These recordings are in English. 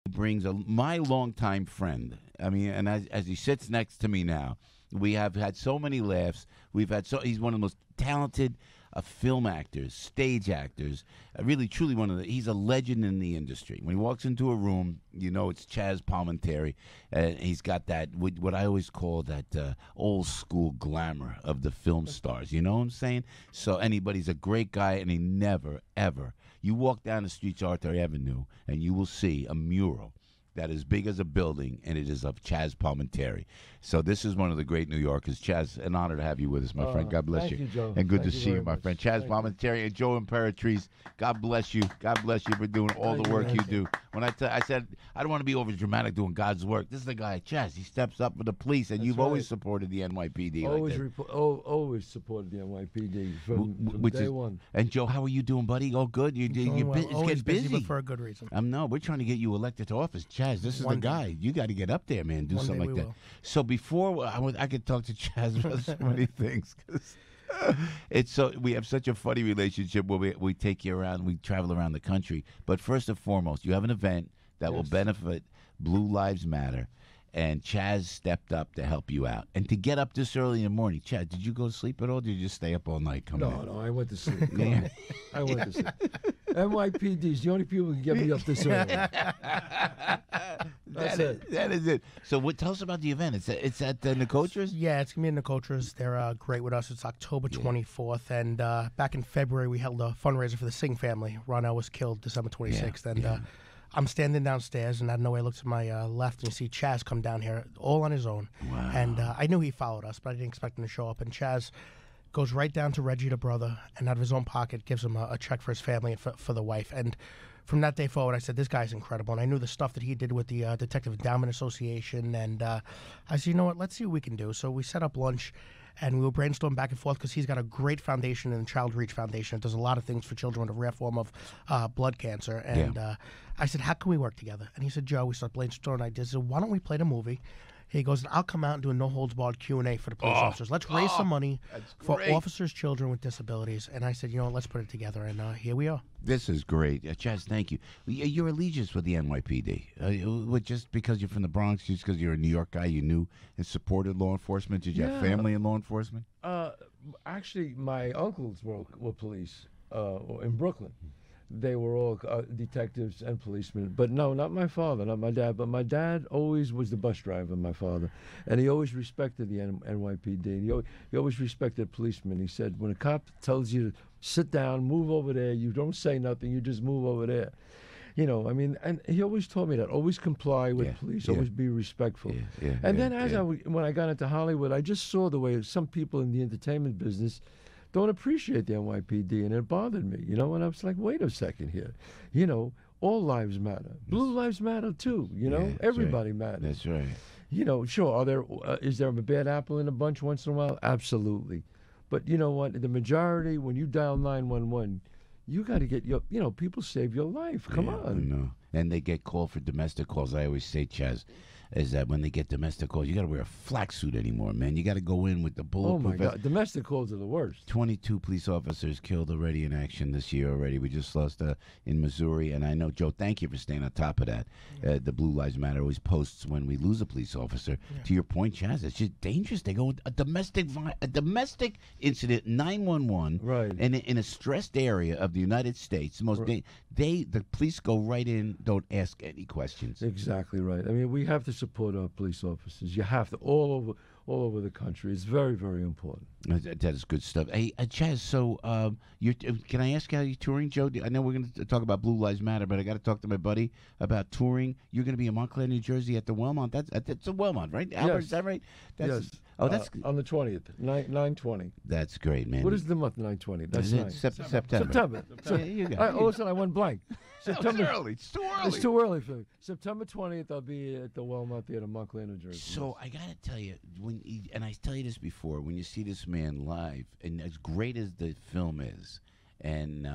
brings my longtime friend. I mean, and as he sits next to me now, we have had so many laughs. He's one of the most talented film actors, stage actors. Really, truly he's a legend in the industry. When he walks into a room, you know it's Chazz Palminteri. And he's got that, what I always call that old school glamour of the film stars. You know what I'm saying? So he's a great guy, and he never, ever. You walk down the streets of Arthur Avenue, and you will see a mural that is big as a building, and it is of Chazz Palminteri. So this is one of the great New Yorkers. Chazz, an honor to have you with us, my friend. God bless Thank you, Joe. And good Thank to you see you, very my much. friend. Chazz Thank Palminteri and Joe Imperatrice, God bless you. God bless you for doing all the work you do. When I said, I don't want to be over dramatic doing God's work. This is the guy, Chazz. He steps up for the police, and That's you've right. always supported the NYPD. Always supported the NYPD from day one. And Joe, how are you doing, buddy? All good? You're Well, it's always getting busy. but for a good reason. No, we're trying to get you elected to office. Chazz, this is One the guy. You got to get up there, man. Do One something day like we that. will. So before I could talk to Chazz about so many things. 'Cause we have such a funny relationship where we take you around, we travel around the country. But first and foremost, you have an event that will benefit Blue Lives Matter. And Chazz stepped up to help you out. And to get up this early in the morning, Chazz, did you go to sleep at all? Or did you just stay up all night coming in? No, I went to sleep. I went to sleep. NYPD's the only people who can get me up this early. That is it. So tell us about the event. It's at the Nicotras? Yeah, it's going to be in Nicotras. They're great with us. It's October 24th. And back in February, we held a fundraiser for the Singh family. Ronell was killed December 26th. I'm standing downstairs, and out of nowhere, I look to my left, and you see Chazz come down here all on his own. Wow. And I knew he followed us, but I didn't expect him to show up. And Chazz goes right down to Reggie, the brother, and out of his own pocket gives him a check for his family and for the wife. And from that day forward, I said, this guy's incredible. And I knew the stuff that he did with the Detective Endowment Association. And I said, you know what, let's see what we can do. So we set up lunch, and we will brainstorm back and forth because he's got a great foundation in the Child Reach Foundation. It does a lot of things for children with a rare form of blood cancer. And I said, how can we work together? And he said, Joe, we started brainstorming ideas. I said, why don't we play the movie? He goes, I'll come out and do a no-holds-barred Q&A for the police officers. Let's raise some money for officers' children with disabilities. And I said, you know what, let's put it together. And here we are. This is great. Chazz, thank you. Your allegiance with the NYPD, just because you're from the Bronx, just because you're a New York guy, you knew and supported law enforcement? Did you have family in law enforcement? Actually, my uncles were police in Brooklyn. They were all detectives and policemen. But no, not my father, not my dad. But my dad always was the bus driver, my father. And he always respected the NYPD. He always respected policemen. He said, when a cop tells you to sit down, move over there, you don't say nothing, you just move over there. You know, I mean, and he always told me that. Always comply with police. Always be respectful. And then when I got into Hollywood, I just saw the way some people in the entertainment business don't appreciate the NYPD, and it bothered me, you know, and I was like, wait a second here. You know, all lives matter. Blue lives matter too, you know. Everybody matters. That's right. You know, sure, is there a bad apple in a bunch once in a while? Absolutely. But you know what? The majority, when you dial 911, you got to get people save your life. Come on. I know. And they get called for domestic calls. I always say, Chazz, is that when they get domestic calls, you got to wear a flak suit anymore, man. You got to go in with the bulletproof. Oh my God, domestic calls are the worst. 22 police officers killed already in action this year already. We just lost in Missouri, and I know, Joe, thank you for staying on top of that. The Blue Lives Matter always posts when we lose a police officer. To your point, Chazz, it's just dangerous. They go a domestic incident, 911, right, and in a stressed area of the United States. The police go right in, don't ask any questions. Exactly right. I mean, we have to support our police officers. You have to, all over the country. It's very, very important. That is good stuff. Hey, Chazz, so can I ask how you're touring, Joe? I know we're going to talk about Blue Lives Matter, but I got to talk to my buddy about touring. You're going to be in Montclair, New Jersey at the Wellmont. That's a Wellmont, right? Albert, yes. Is that right? Yes. Oh, that's on the 20th, 9/20. That's great, man. What is the month 9/20? That's September. So, all of a sudden, I went blank. September. It's early. It's too early. It's too early for me. September 20th, I'll be at the Wellmont Theater, Montclair, New Jersey. So I got to tell you, and I tell you this before, when you see this man live, and as great as the film is, and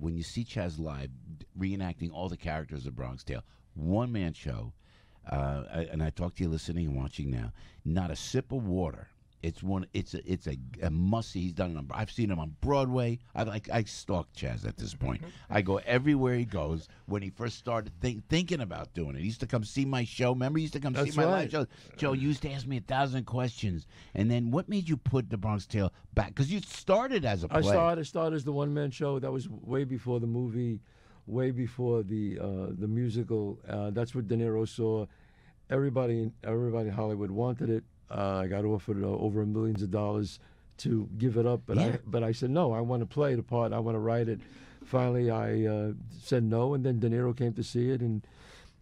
when you see Chazz live reenacting all the characters of Bronx Tale, one-man show, and I talk to you listening and watching now, not a sip of water It's a must see. He's done it. I've seen him on Broadway. I stalk Chazz at this point. I go everywhere he goes. When he first started thinking about doing it, he used to come see my show. Remember, he used to come see my live show. Joe, you used to ask me 1,000 questions. And then what made you put the Bronx Tale back? Because you started as a play. I started as the one-man show. That was way before the movie, way before the musical. That's what De Niro saw. Everybody in Hollywood wanted it. I got offered over millions of dollars to give it up, but I said no. I want to play the part. I want to write it. Finally, I said no, and then De Niro came to see it, and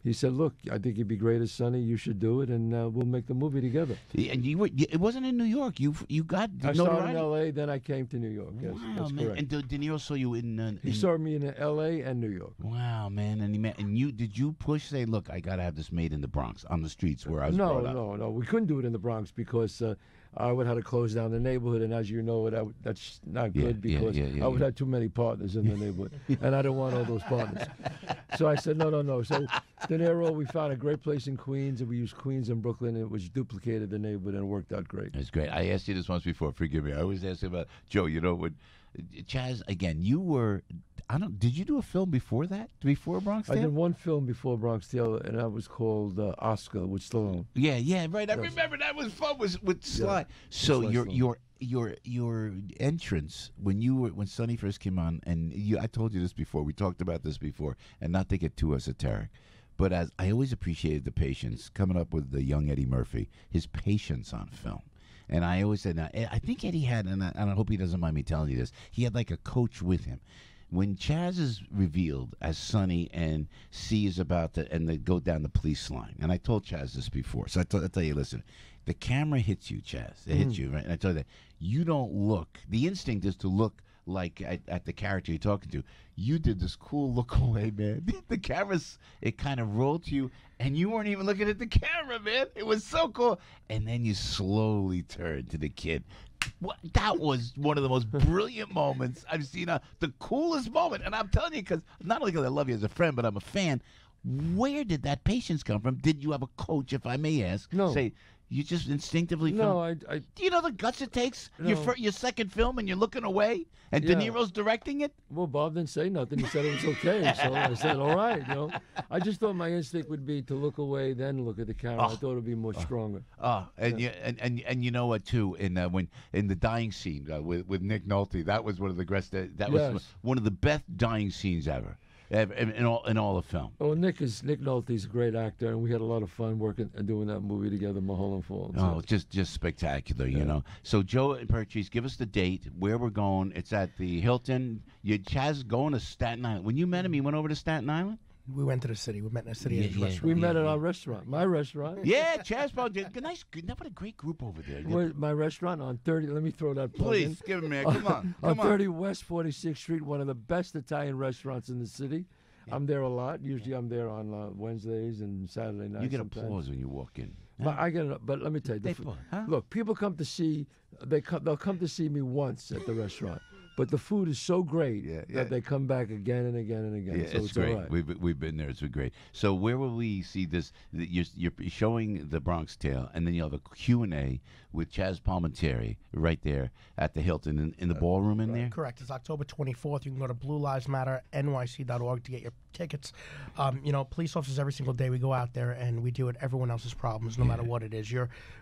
he said, "Look, I think you'd be great as Sonny. You should do it, and we'll make the movie together." And it wasn't in New York. You got I started in L.A., then I came to New York. Yes, wow, that's man! correct. And De Niro saw you in. He saw me in L.A. and New York. Wow, man! And you did you push? Say, look, I got to have this made in the Bronx on the streets where I was brought up. No. We couldn't do it in the Bronx because I would have to close down the neighborhood, and as you know, that's not good because I would have too many partners in the neighborhood, and I didn't want all those partners. So I said, no. So De Niro, we found a great place in Queens, and we used Queens and Brooklyn, and which duplicated the neighborhood, and it worked out great. It's great. I asked you this once before. Forgive me. I always ask you about Joe. You know, when Chazz again, you were. Did you do a film before that? Before Bronx Tale? I did one film before Bronx Tale, and that was called Oscar with Stallone. Yeah, right. I remember that was fun. Was with Sly. Yeah, so your entrance when Sonny first came on, and I told you this before. We talked about this before, and not to get too esoteric, but as I always appreciated the patience coming up with the young Eddie Murphy, his patience on film. And I always said, now, I think Eddie had, and I hope he doesn't mind me telling you this, he had like a coach with him. When Chazz is revealed as Sonny and C is about to, and they go down the police line, and I told Chazz this before, so I tell you, listen, the camera hits you, Chazz. It hits you, right? And I tell you that you don't look. The instinct is to look like at the character you're talking to. You did this cool look away, man. The camera's, it kind of rolled to you, and you weren't even looking at the camera, man. It was so cool. And then you slowly turned to the kid. That was one of the most brilliant moments I've seen. The coolest moment. And I'm telling you, because not only because I love you as a friend, but I'm a fan. Where did that patience come from? Did you have a coach, if I may ask? No. Say, you just instinctively No, do you know the guts it takes? No. Your second film and you're looking away and De Niro's directing it? Well, Bob didn't say nothing. He said it was okay. So I said, all right. I just thought my instinct would be to look away, then look at the camera. I thought it would be more stronger. And you know what too? In the dying scene with Nick Nolte, that was one of the was one of the best dying scenes ever. In all the film. Oh, Nick Nolte's a great actor, and we had a lot of fun working and doing that movie together, Mulholland Falls. Oh, just spectacular, you know. So Joe and Perchis, give us the date, where we're going. It's at the Hilton. Chazz going to Staten Island. When you met him, he went over to Staten Island? We went to the city. We met in the city at his restaurant. We met at our restaurant, my restaurant. Yeah, Chazz Palminteri. Nice, what a great group over there. My restaurant on 30. Let me throw that plug in. Please, give him a come on. On 30 West 46th Street, one of the best Italian restaurants in the city. Yeah. I'm there a lot. Usually, I'm there on Wednesdays and Saturday nights. You get sometimes. applause when you walk in. But I get it. But let me tell you, look, people come to see. They'll come to see me once at the restaurant. But the food is so great that they come back again and again and again. Yeah, so it's great. All right. We've been there. It's been great. So where will we see this? You're showing the Bronx Tale, and then you'll have a Q&A with Chazz Palminteri right there at the Hilton in the ballroom in there? Correct. It's October 24th. You can go to bluelivesmatternyc.org to get your tickets. Police officers, every single day we go out there and we deal with everyone else's problems, no matter what it is.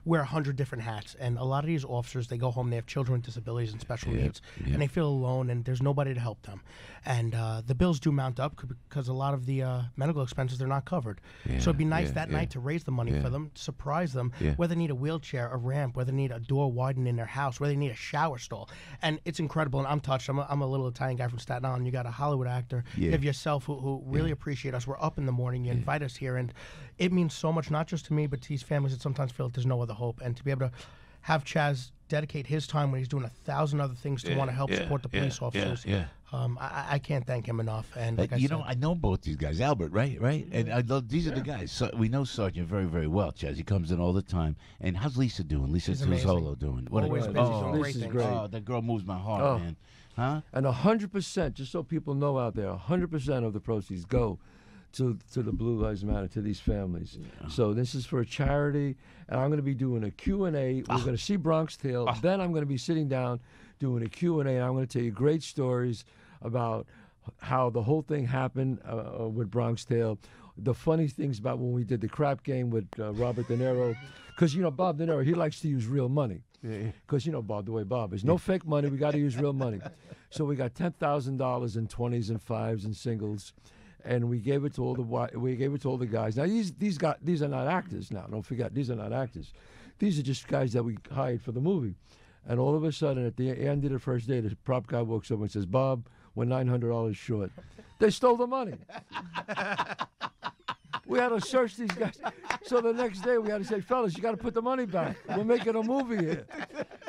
Wear 100 different hats, and a lot of these officers, they go home, they have children with disabilities and special needs, and they feel alone, and there's nobody to help them. And the bills do mount up because a lot of the medical expenses, they're not covered. So it'd be nice that night to raise the money for them, to surprise them, whether they need a wheelchair, a ramp, whether they need a door widened in their house, whether they need a shower stall. And it's incredible, and I'm touched. I'm a little Italian guy from Staten Island. You got a Hollywood actor. You have yourself who really appreciate us. We're up in the morning. You invite us here, and it means so much, not just to me, but to these families that sometimes feel like there's no other hope. And to be able to have Chazz dedicate his time when he's doing 1,000 other things to want to help support the police officers. I can't thank him enough. And like I know both these guys, Albert, right? And I love these are the guys. So we know Sergeant very, very well. Chazz, he comes in all the time. And how's Lisa doing? Lisa Tuzzolo doing? Always busy. Lisa's great. Oh, that girl moves my heart, man. Huh? And 100%, just so people know out there, 100% of the proceeds go to the Blue Lives Matter, to these families. Yeah. So this is for a charity, and I'm going to be doing a Q&A. We're going to see Bronx Tale. Then I'm going to be sitting down doing a Q&A, and I'm going to tell you great stories about how the whole thing happened with Bronx Tale. The funny things about when we did the crap game with Robert De Niro. Because, Bob De Niro, he likes to use real money. Because, Bob, the way Bob is. No fake money. We got to use real money. So we got $10,000 in 20s and 5s and singles. And we gave it to all the guys. Now these are not actors. Now don't forget, these are not actors. These are just guys that we hired for the movie. And all of a sudden, at the end of the first day, the prop guy walks up and says, "Bob, we're $900 short." They stole the money. We had to search these guys. So the next day we had to say, "Fellas, you got to put the money back. We're making a movie here."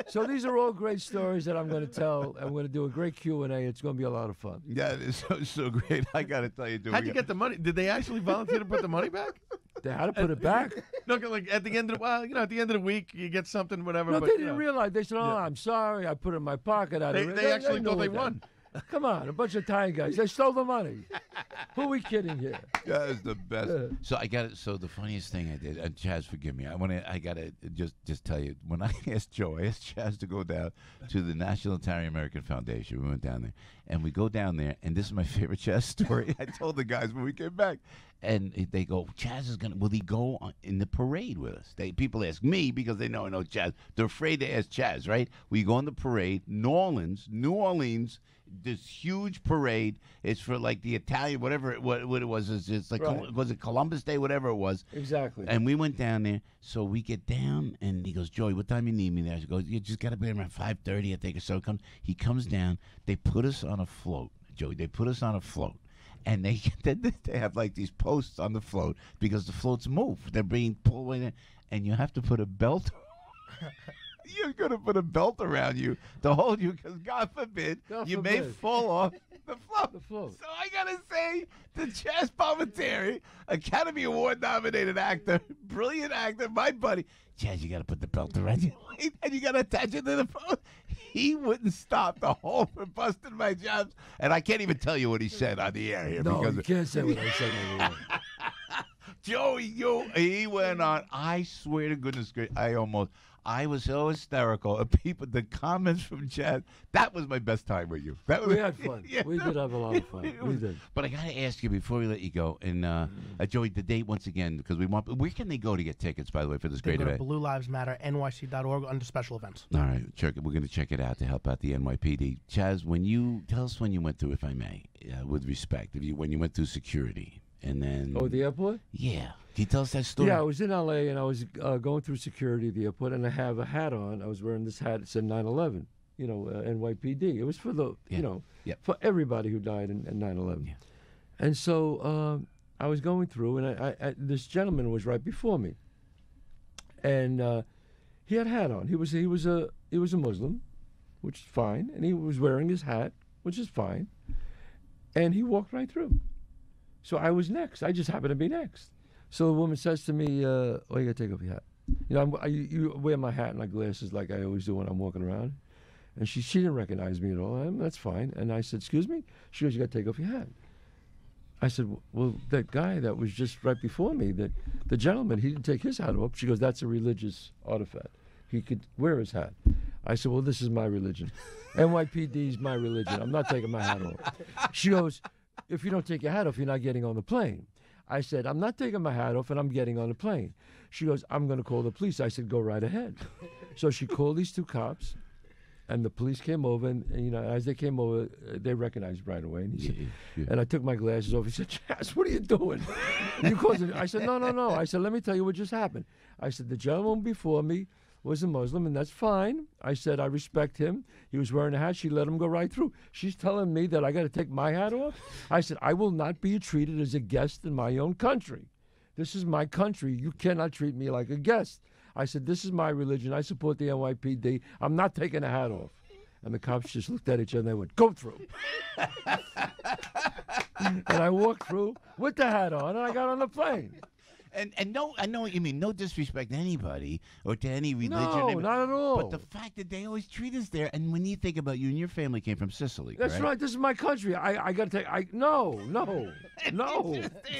So these are all great stories that I'm going to tell. I'm going to do a great Q&A. It's going to be a lot of fun. Yeah, it's so great. I got to tell you, how'd you get the money? Did they actually volunteer to put the money back? They had to put it back. No, like at the end of at the end of the week you get something, whatever. No, but, they didn't realize. They said, "Oh, I'm sorry. I put it in my pocket." They actually thought they won. Come on, a bunch of Thai guys. They stole the money. Who are we kidding here? That is the best. So I got it. So the funniest thing I did, and Chazz, forgive me. I got to just tell you, when I asked Chazz to go down to the National Italian American Foundation. We went down there, and we go down there, and this is my favorite Chazz story. I told the guys when we came back, and they go, "Chazz is gonna. Will he go in the parade with us?" People ask me because they know I know Chazz. They're afraid to ask Chazz, right? We go on the parade, New Orleans. This huge parade. It's for like the Italian, whatever it was. It's like was it Columbus Day, whatever it was. Exactly. And we went down there. So we get down, and he goes, "Joey, what time you need me there?" She goes, "You just got to be around 5:30, I think." So he comes down. They put us on a float, Joey. They put us on a float. And they have like these posts on the float because the floats move. They're being pulled in, and you have to put a belt. You're going to put a belt around you to hold you because, God forbid, you may fall off the float. So I got to say, the Chazz Palminteri, Academy Award nominated actor, brilliant actor, my buddy, Chazz, you got to put the belt around you and you got to attach it to the float. He wouldn't stop the whole for busting my jobs. And I can't even tell you what he said on the air here. No, because you can't say what I said on the air. Joey, he went on. I swear to goodness, I was so hysterical. The comments from Chazz, that was my best time with you. We had fun. Yeah, we did have a lot of fun. We did. But I got to ask you before we let you go, and Joey, the date once again, because where can they go to get tickets, by the way, for this great event? Blue Lives Matter, NYC.org under special events. All right, we're going to check it out to help out the NYPD. Chazz, tell us when you went through, if I may, with respect, when you went through security. And then, the airport? Yeah. Can you tell us that story? Yeah, I was in L.A. and I was going through security at the airport, and I have a hat on. I was wearing this hat. It said 9/11, NYPD. It was for for everybody who died in 9/11. Yeah. And so I was going through, and I this gentleman was right before me, and he had a hat on. He was a Muslim, which is fine, and he was wearing his hat, which is fine, and he walked right through. So I was next. I just happened to be next. So the woman says to me, you got to take off your hat. You wear my hat and my glasses like I always do when I'm walking around. And she didn't recognize me at all. That's fine. And I said, "Excuse me?" She goes, "You got to take off your hat." I said, "Well, that guy that was just right before me, the gentleman, he didn't take his hat off." She goes, "That's a religious artifact. He could wear his hat." I said, "Well, this is my religion. NYPD is my religion. I'm not taking my hat off." She goes, "If you don't take your hat off, you're not getting on the plane." I said, "I'm not taking my hat off, and I'm getting on the plane." She goes, "I'm going to call the police." I said, "Go right ahead." So she called these two cops, and the police came over, and as they came over, they recognized right away. And he said, and I took my glasses off. He said, "Chazz, what are you doing?" I said, No. I said, "Let me tell you what just happened." I said, "The gentleman before me was a Muslim, and that's fine." I said, "I respect him. He was wearing a hat. She let him go right through. She's telling me that I got to take my hat off?" I said, "I will not be treated as a guest in my own country. This is my country. You cannot treat me like a guest." I said, "This is my religion. I support the NYPD. I'm not taking a hat off." And the cops just looked at each other and they went, "Go through." And I walked through with the hat on, and I got on the plane. And no, I know what you mean. No disrespect to anybody or to any religion. No, not at all. But the fact that they always treat us there, and when you think about you and your family came from Sicily, That's right. This is my country. I got to take. No.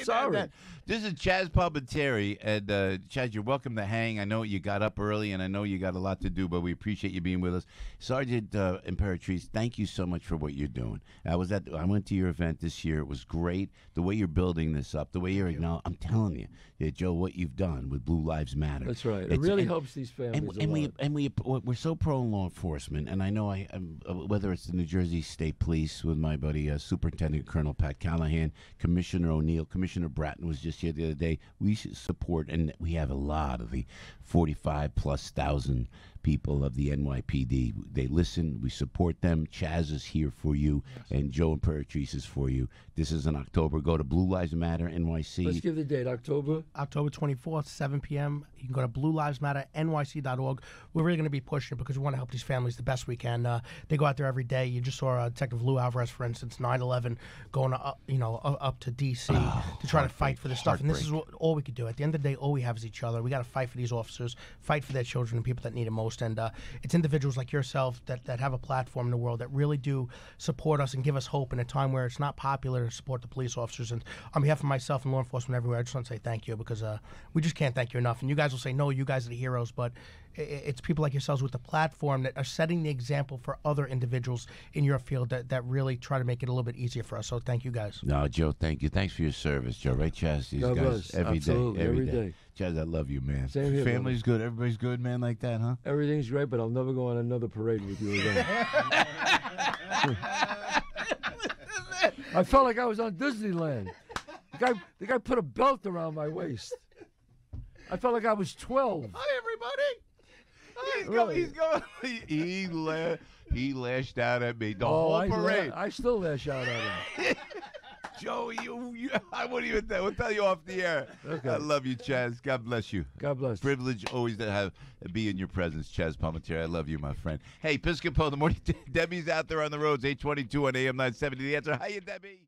Sorry. This is Chazz Palminteri, and Chazz, you're welcome to hang. I know you got up early, and I know you got a lot to do, but we appreciate you being with us. Sergeant Imperatrice, thank you so much for what you're doing. I went to your event this year. It was great. The way you're building this up, the way you're acknowledging. I'm telling you, Joe, what you've done with Blue Lives Matter. That's right. It really helps these families. We're so pro law enforcement, and I know whether it's the New Jersey State Police with my buddy Superintendent Colonel Pat Callahan, Commissioner O'Neill, Commissioner Bratton was just here the other day. We should support, and we have a lot of the 45,000+ people of the NYPD. They listen. We support them. Chazz is here for you, and Joe Imperatrice is for you. This is in October. Go to Blue Lives Matter NYC. Let's give the date. October 24th, 7 p.m. You can go to bluelivesmatternyc.org. We're really going to be pushing it because we want to help these families the best we can. They go out there every day. You just saw Detective Lou Alvarez, for instance, 9/11, going up to D.C. to try to fight for this stuff. And this is all we could do. At the end of the day, all we have is each other. We got to fight for these officers, fight for their children and people that need it most. And it's individuals like yourself that have a platform in the world that really do support us and give us hope in a time where it's not popular to support the police officers. And on behalf of myself and law enforcement everywhere, I just want to say thank you, because we just can't thank you enough. And you guys will say, no, you guys are the heroes, but it's people like yourselves with the platform that are setting the example for other individuals in your field that really try to make it a little bit easier for us. So thank you guys. No, Joe, thank you. Thanks for your service, Joe. Right, Chazz? These God guys bless. every Absolutely, day. Chazz, I love you, man. Same here, Family's good. Everybody's good, man, like that, huh? Everything's great, but I'll never go on another parade with you again. I felt like I was on Disneyland. The guy put a belt around my waist. I felt like I was 12. Hi, everybody. He lashed out at me the whole parade. I still lash out at him. Joe, I wouldn't even we'll tell you off the air. Okay. I love you, Chazz. God bless you. God bless. Privilege always to be in your presence, Chazz Palminteri. I love you, my friend. Hey, Piscopo, the morning. Debbie's out there on the roads, 822 on AM 970. The Answer. Hiya, Debbie.